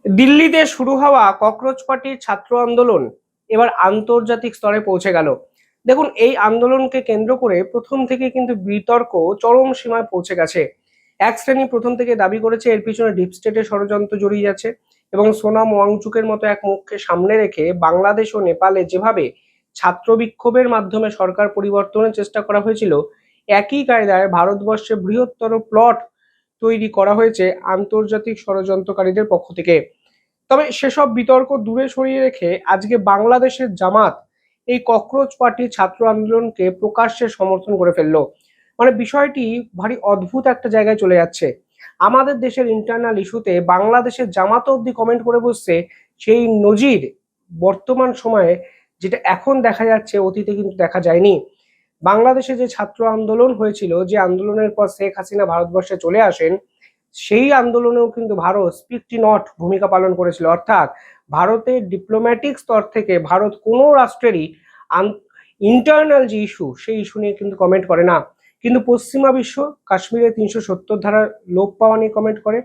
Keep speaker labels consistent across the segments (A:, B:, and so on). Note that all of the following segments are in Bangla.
A: দিল্লিতে শুরু হওয়া ককরোচ পার্টির ছাত্র আন্দোলন এবার আন্তর্জাতিক স্তরে পৌঁছে গেল। দেখুন, এই আন্দোলনকে কেন্দ্র করে প্রথম থেকে কিন্তু বিতর্ক চরম সীমায় পৌঁছে গেছে। এক শ্রেণী প্রথম থেকে দাবি করেছে এর পিছনে ডিপ স্টেটের ষড়যন্ত্র জড়িয়ে যাচ্ছে, এবং সোনাম ওয়াংচুকের মতো এক মুখকে সামনে রেখে বাংলাদেশ ও নেপালে যেভাবে ছাত্র বিক্ষোভের মাধ্যমে সরকার পরিবর্তনের চেষ্টা করা হয়েছিল, একই কায়দায় ভারতবর্ষে বৃহত্তর প্লট তৈরি করা হয়েছে আন্তর্জাতিক ষড়যন্ত্রকারীদের পক্ষ থেকে। তবে সেসব বিতর্ক দূরে সরিয়ে রেখে আজকে বাংলাদেশের জামাত এই ককরোচ পার্টি ছাত্র আন্দোলনকে প্রকাশ্যে সমর্থন করে ফেললো। মানে বিষয়টি ভারী অদ্ভুত একটা জায়গায় চলে যাচ্ছে। আমাদের দেশের ইন্টারনাল ইস্যুতে বাংলাদেশের জামাত অব্দি কমেন্ট করে বসছে, সেই নজির বর্তমান সময়ে যেটা এখন দেখা যাচ্ছে অতীতে কিন্তু দেখা যায়নি। বাংলাদেশে যে ছাত্র আন্দোলন হয়েছিল, যে আন্দোলনের পর শেখ হাসিনা ভারতবর্ষে চলে আসেন, সেই আন্দোলনেও কিন্তু ভারত স্পিকটি নট ভূমিকা পালন করেছিল। অর্থাৎ ভারতের ডিপ্লোম্যাটিক স্তর থেকে ভারত কোনো রাষ্ট্রেরই ইন্টারনাল যে ইস্যু, সেই ইস্যু নিয়ে কিন্তু কমেন্ট করে না। কিন্তু পশ্চিমা বিশ্ব কাশ্মীরে 370 ধারার লোপ পাওয়া নিয়ে কমেন্ট করে,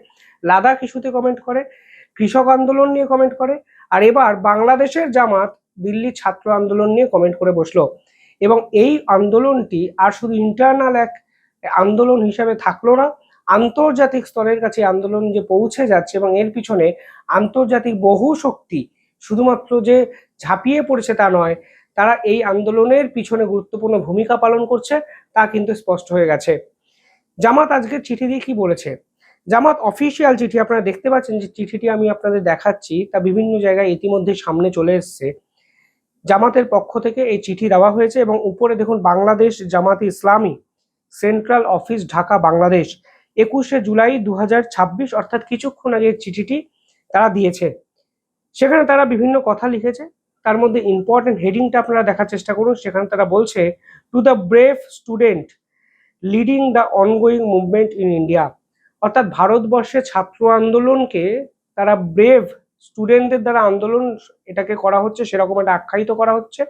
A: লাদাখ ইস্যুতে কমেন্ট করে, কৃষক আন্দোলন নিয়ে কমেন্ট করে, আর এবার বাংলাদেশের জামাত দিল্লি ছাত্র আন্দোলন নিয়ে কমেন্ট করে বসলো। এবং এই আন্দোলনটি আর শুধু ইন্টারনাল এক আন্দোলন হিসাবে থাকলো না, আন্তর্জাতিক স্তরের কাছে আন্দোলন যে পৌঁছে যাচ্ছে, এবং এর পিছনে আন্তর্জাতিক বহু শক্তি শুধুমাত্র যে ঝাঁপিয়ে পড়েছে তা নয়, তারা এই আন্দোলনের পিছনে গুরুত্বপূর্ণ ভূমিকা পালন করছে, তা কিন্তু স্পষ্ট হয়ে গেছে। জামাত আজকে চিঠি দিয়ে কি বলেছে? জামাত অফিসিয়াল চিঠি, আপনারা দেখতে পাচ্ছেন যে চিঠিটি আমি আপনাদের দেখাচ্ছি, তা বিভিন্ন জায়গায় ইতিমধ্যে সামনে চলে এসছে। জামাতের পক্ষ থেকে এই চিঠি দেওয়া হয়েছে, এবং উপরে দেখুন বাংলাদেশ জামাতে ইসলামী সেন্ট্রাল অফিস, ঢাকা, বাংলাদেশ, 21শে জুলাই 2026, অর্থাৎ কিছুক্ষণ আগে চিঠিটি তারা দিয়েছে। সেখানে তারা বিভিন্ন কথা লিখেছে, তার মধ্যে ইম্পর্টেন্ট হেডিংটা আপনারা দেখার চেষ্টা করুন। সেখানে তারা বলছে, to the brave student leading the ongoing movement in India. অর্থাৎ ভারতবর্ষে ছাত্র আন্দোলনকে তারা ব্রেভ স্টুডেন্টদের দ্বারা আন্দোলন এটাকে করা হচ্ছে, সেরকম একটা আখ্যায়িত করা হচ্ছে।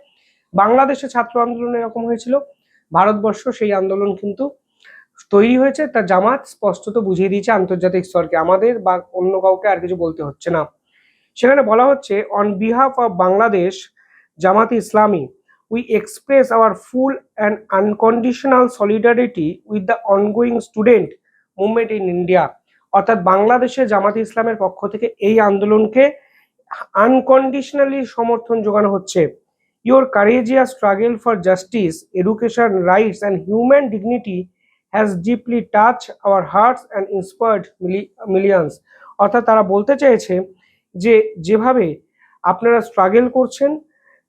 A: বাংলাদেশে ছাত্র আন্দোলন এরকম হয়েছিল, ভারতবর্ষ সেই আন্দোলন কিন্তু তৈরি হয়েছে। তা জামাত স্পষ্টত বুঝিয়ে দিয়েছে আন্তর্জাতিক স্তরকে, আমাদের বা অন্য কাউকে আর কিছু বলতে হচ্ছে না। সেখানে বলা হচ্ছে, on behalf of Bangladesh Jamaat Islami we express our full and unconditional solidarity with the ongoing student movement in India। অর্থাৎ বাংলাদেশে জামাত ইসলামের পক্ষ থেকে এই আন্দোলনকে আনকন্ডিশনালি সমর্থন যোগানো হচ্ছে। Your courageous struggle for justice, education, rights and human dignity has deeply touched our hearts and inspired millions। অর্থাৎ তারা বলতে চেয়েছে যে যেভাবে আপনারা স্ট্রাগল করছেন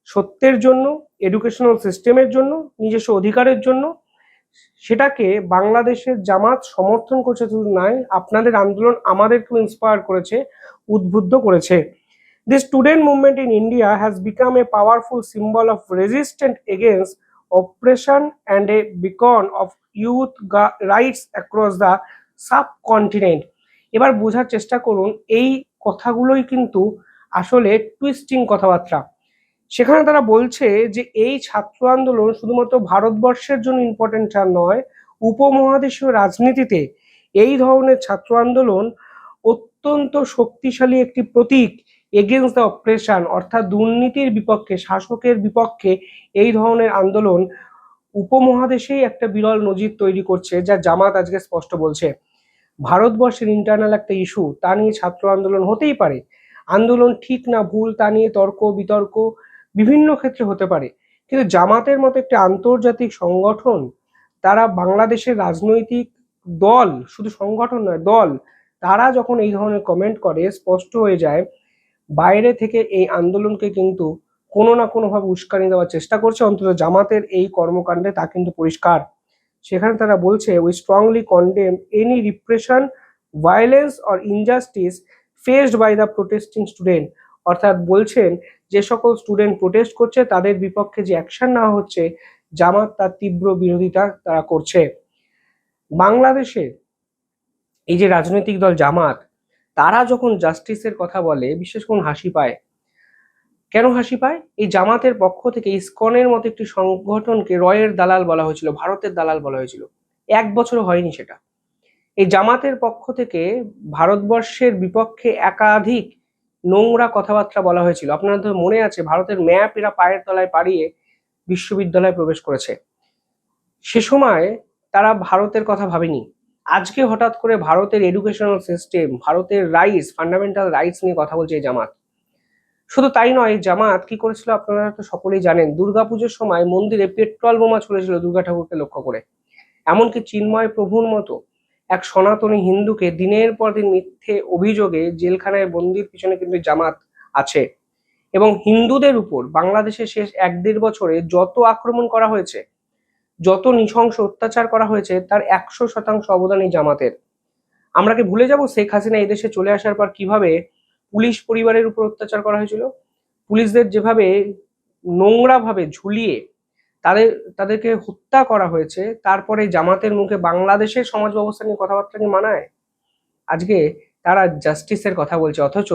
A: সত্যের জন্য, এডুকেশনাল সিস্টেমের জন্য, নিজস্ব অধিকারের জন্য, সেটাকে বাংলাদেশের জামাত সমর্থন করছে। শুধু নয়, আপনাদের আন্দোলন আমাদেরকেও ইন্সপায়ার করেছে, উদ্বুদ্ধ করেছে। The student movement in India has become a powerful symbol of resistance against oppression and a beacon of youth rights across the subcontinent। এবার বোঝার চেষ্টা করুন, এই কথাগুলোই কিন্তু আসলে টুইস্টিং কথাবার্তা। সেখানে তারা বলছে যে এই ছাত্র আন্দোলন শুধুমাত্র ভারতবর্ষের জন্য ইম্পর্টেন্ট নয়, উপমহাদেশীয় রাজনীতিতে এই ধরনের ছাত্র আন্দোলন অত্যন্ত শক্তিশালী একটি প্রতীক এগেনস্ট দ্য অপ্রেশন। অর্থাৎ দুর্নীতির বিপক্ষে, শাসকের বিপক্ষে এই ধরনের আন্দোলন উপমহাদেশেই একটা বিরল নজির তৈরি করছে, যা জামাত আজকে স্পষ্ট বলছে। ভারতবর্ষের ইন্টারনাল একটা ইস্যু, তা নিয়ে ছাত্র আন্দোলন হতেই পারে। আন্দোলন ঠিক না ভুল তা নিয়ে তর্ক বিতর্ক বিভিন্ন ক্ষেত্রে হতে পারে, কিন্তু জামাতের মতো একটি আন্তর্জাতিক সংগঠন, তারা বাংলাদেশের রাজনৈতিক দল, শুধু সংগঠন নয় দল, তারা যখন এই ধরনের কমেন্ট করে, স্পষ্ট হয়ে যায় বাইরে থেকে এই আন্দোলনকে কিন্তু কোনো না কোনোভাবে উস্কানি দেওয়ার চেষ্টা করছে। অন্তত জামাতের এই কর্মকাণ্ডে তা কিন্তু পরিষ্কার। সেখানে তারা বলছে, we strongly condemn any repression, violence or injustice faced by the protesting student. অর্থাৎ বলছেন, যে সকল স্টুডেন্ট প্রোটেস্ট করছে তাদের বিপক্ষে যে অ্যাকশন নেওয়া হচ্ছে, জামাত তার তীব্র বিরোধিতা তারা করছে। বাংলাদেশের এই যে রাজনৈতিক দল জামাত, তারা যখন জাস্টিসের কথা বলে, বিশেষ করে হাসি পায়। কেন হাসি পায়? এই জামাতের পক্ষ থেকে ইসকনের মতো একটি সংগঠনকে রয়ের দালাল বলা হয়েছিল, ভারতের দালাল বলা হয়েছিল। 1 বছরও হয়নি সেটা। এই জামাতের পক্ষ থেকে ভারতবর্ষের বিপক্ষে একাধিক নোংরা কথাবার্তা বলা হয়েছিল। আপনাদের মনে আছে ভারতের ম্যাপ এরা পায়ের তলায় পাড়িয়ে বিশ্ববিদ্যালয়ে প্রবেশ করেছে। সে সময় তারা ভারতের কথা ভাবেনি। আজকে হঠাৎ করে ভারতের এডুকেশনাল সিস্টেম, ভারতের রাইটস, ফান্ডামেন্টাল রাইটস নিয়ে কথা বলছে এই জামাত। শুধু তাই নয়, জামাত কি করেছিল আপনারা তো সকলেই জানেন, দুর্গাপুজোর সময় মন্দিরে পেট্রোল বোমা ছুড়েছিল দুর্গা ঠাকুরকে লক্ষ্য করে। এমনকি চিন্ময় প্রভুর মতো এক সনাতনী হিন্দুকে দিনের পর দিন মিথ্যে অভিযোগে জেলখানায় বন্দির পিছনে কিন্তু জামাত আছে। এবং হিন্দুদের উপর বাংলাদেশে শেষ 1-1.5 বছরে যত আক্রমণ করা হয়েছে, যত নৃশংস অত্যাচার করা হয়েছে, তার 100% অবদান এই জামাতের। আমরা কি ভুলে যাব শেখ হাসিনা এদেশে চলে আসার পর কিভাবে পুলিশ পরিবারের উপর অত্যাচার করা হয়েছিল? পুলিশদের যেভাবে নোংরাভাবে ঝুলিয়ে তাদেরকে হত্যা করা হয়েছে, তারপরে জামাতের মুখে বাংলাদেশের সমাজ ব্যবস্থা নিয়ে কথাবার্তা কি মানায়? আজকে তারা জাস্টিসের কথা বলছে, অথচ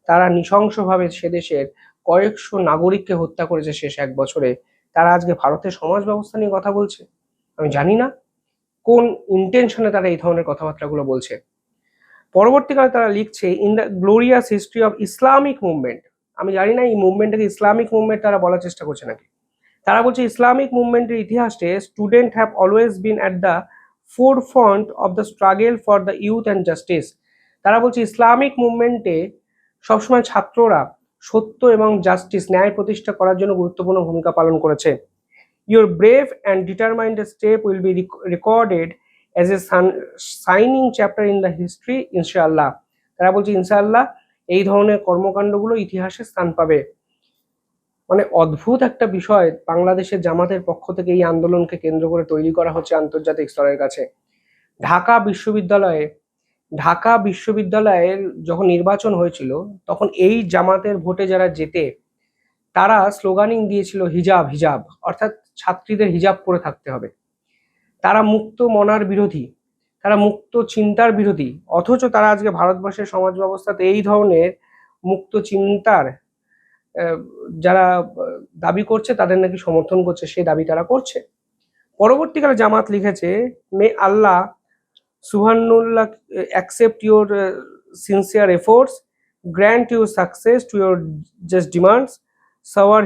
A: তারা নৃশংসভাবে সে দেশের কয়েকশো নাগরিককে হত্যা করেছে শেষ 1 বছরে। তারা আজকে ভারতের সমাজ ব্যবস্থা নিয়ে কথা বলছে। আমি জানি না কোন ইন্টেনশনে তারা এই ধরনের কথাবার্তাগুলো বলছে। পরবর্তীকালে তারা লিখছে, in the glorious history of Islamic movement. আমি জানি না এই মুভমেন্টটাকে ইসলামিক মুভমেন্ট তারা বলার চেষ্টা করছে নাকি। তারা বলছে ইসলামিক মুভমেন্টের ইতিহাসে student have always been at the forefront of the struggle for the youth and justice. তারা বলছে ইসলামিক মুভমেন্টে সবসময় ছাত্ররা সত্য এবং জাস্টিস, ন্যায় প্রতিষ্ঠা করার জন্য গুরুত্বপূর্ণ ভূমিকা পালন করেছে। Your brave and determined step will be recorded as a signing chapter in the history ইনশাআল্লাহ। তারা বলছে ইনশাআল্লাহ এই ধরনের কর্মকাণ্ডগুলো ইতিহাসে স্থান পাবে। মানে অদ্ভুত একটা বিষয়, বাংলাদেশের জামাতের পক্ষ থেকে এই আন্দোলনকে কেন্দ্র করে তৈরি করা হচ্ছে আন্তর্জাতিক স্তরের কাছে। ঢাকা বিশ্ববিদ্যালয়ের যখন নির্বাচন হয়েছিল, তখন এই জামাতের ভোটে যারা জেতে, তারা স্লোগানিং দিয়েছিল হিজাব হিজাব, অর্থাৎ ছাত্রীদের হিজাব পরে থাকতে হবে। তারা মুক্ত মনার বিরোধী, তারা মুক্ত চিন্তার বিরোধী, অথচ তারা আজকে ভারতবর্ষের সমাজ ব্যবস্থাতে এই ধরনের মুক্ত চিন্তার যারা দাবি করছে তাদের নাকি সমর্থন করছে, সেই দাবি তারা করছে। পরবর্তীকালে জামাত লিখেছে, মে আল্লাহ সুবহানুল্লাহ accept your sincere efforts, grant you success to your just demands, shower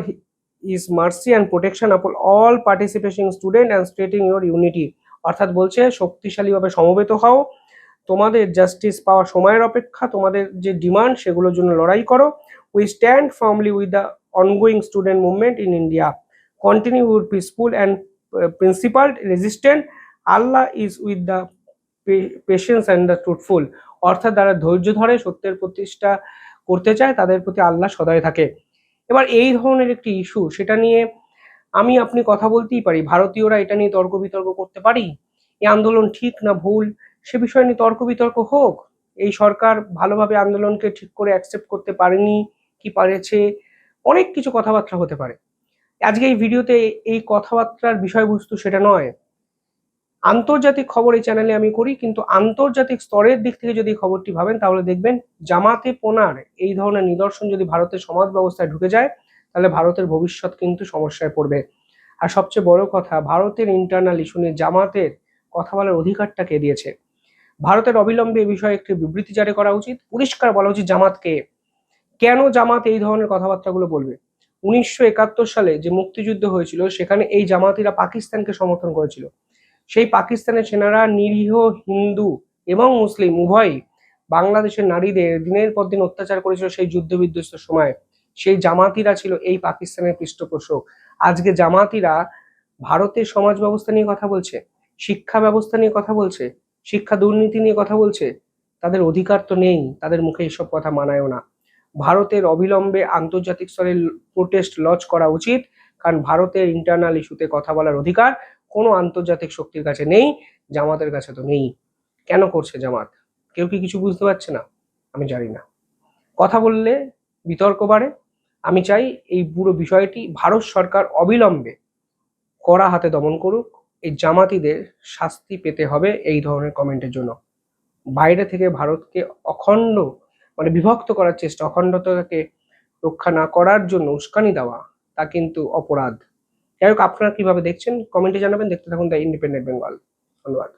A: is mercy and protection upon all participation student and strengthening your unity. অর্থাৎ বলছে শক্তিশালীভাবে সমবেত হও, তোমাদের জাস্টিস পাওয়ার সময়ের অপেক্ষা, তোমাদের যে ডিমান্ড সেগুলোর জন্য লড়াই করো। We stand firmly with the ongoing student movement in India. Continue your peaceful and principled resistance. Allah is with the patience and the truthful. অর্থাৎ যারা ধৈর্য ধরে সত্যের প্রতিষ্ঠা করতে চায় তাদের প্রতি আল্লাহ সদয় থাকে। এবার এই ধরনের একটি ইস্যু, সেটা নিয়ে আমি আপনি কথা বলতেই পারি, ভারতীয়রা এটা নিয়ে তর্ক বিতর্ক করতে পারি, এই আন্দোলন ঠিক না ভুল সে বিষয় নিয়ে তর্ক বিতর্ক হোক। এই সরকার ভালোভাবে আন্দোলনকে ঠিক করে অ্যাকসেপ্ট করতে পারেনি কি পারেছে, অনেক কিছু কথাবার্তা হতে পারে। আজকে এই ভিডিওতে এই কথাবার্তার বিষয়বস্তু সেটা নয়। আন্তর্জাতিক খবর এই চ্যানেলে আমি করি, কিন্তু আন্তর্জাতিক স্তরের দিক থেকে যদি খবরটি ভাবেন তাহলে দেখবেন জামাতে পোনার এই ধরনের নিদর্শন যদি ভারতের সমাজ ব্যবস্থায় ঢুকে যায় তাহলে ভারতের ভবিষ্যৎ কিন্তু সমস্যায় পড়বে। আর সবচেয়ে বড় কথা, ভারতের ইন্টারনাল ইস্যু নিয়ে জামাতের কথা বলার অধিকারটা কে দিয়েছে? ভারতের অবিলম্বে এই বিষয়ে একটি বিবৃতি জারি করা উচিত, পরিষ্কার বলা উচিত জামাতকে কেন জামাত এই ধরনের কথাবার্তাগুলো বলবে। 1971 সালে যে মুক্তিযুদ্ধ হয়েছিল সেখানে এই জামাতিরা পাকিস্তানকে সমর্থন করেছিল। সেই পাকিস্তানের সেনারা নিরীহ হিন্দু এবং মুসলিম উভয়ই বাংলাদেশের নারীদের দিনের পর দিন অত্যাচার করেছিল সেই যুদ্ধ বিধ্বস্ত সময়। সেই জামাতিরা ছিল এই পাকিস্তানের পৃষ্ঠপোষক। আজকে জামাতিরা ভারতের সমাজ ব্যবস্থা নিয়ে কথা বলছে, শিক্ষা ব্যবস্থা নিয়ে কথা বলছে, শিক্ষা দুর্নীতি নিয়ে কথা বলছে। তাদের অধিকার তো নেই, তাদের মুখে এসব কথা মানায়ও না। ভারতের অবিলম্বে আন্তর্জাতিক স্তরে প্রোটেস্ট লঞ্চ করা উচিত, কারণ ভারতের ইন্টারনাল ইস্যুতে কথা বলার অধিকার কোনো আন্তর্জাতিক শক্তির কাছে নেই, জামাতের কাছে তো নেই। কেন করছে জামাত? কেউ কি কিছু বুঝতে পারছে না? আমি জানি না। কথা বললে বিতর্ক বাড়ে। আমি চাই এই পুরো বিষয়টি ভারত সরকার অবিলম্বে কড়া হাতে দমন করুক। এই জামাতিদের শাস্তি পেতে হবে এই ধরনের কমেন্টের জন্য। বাইরে থেকে ভারতকে অখণ্ড বিভক্ত করার চেষ্টা, অখণ্ডতাকে রক্ষা না করার জন্য উস্কানি দেওয়া, তা কিন্তু অপরাধ। যাই হোক, আপনারা কিভাবে দেখছেন কমেন্টে জানাবেন। দেখতে থাকুন দ্য ইন্ডিপেন্ডেন্ট বেঙ্গল। ধন্যবাদ।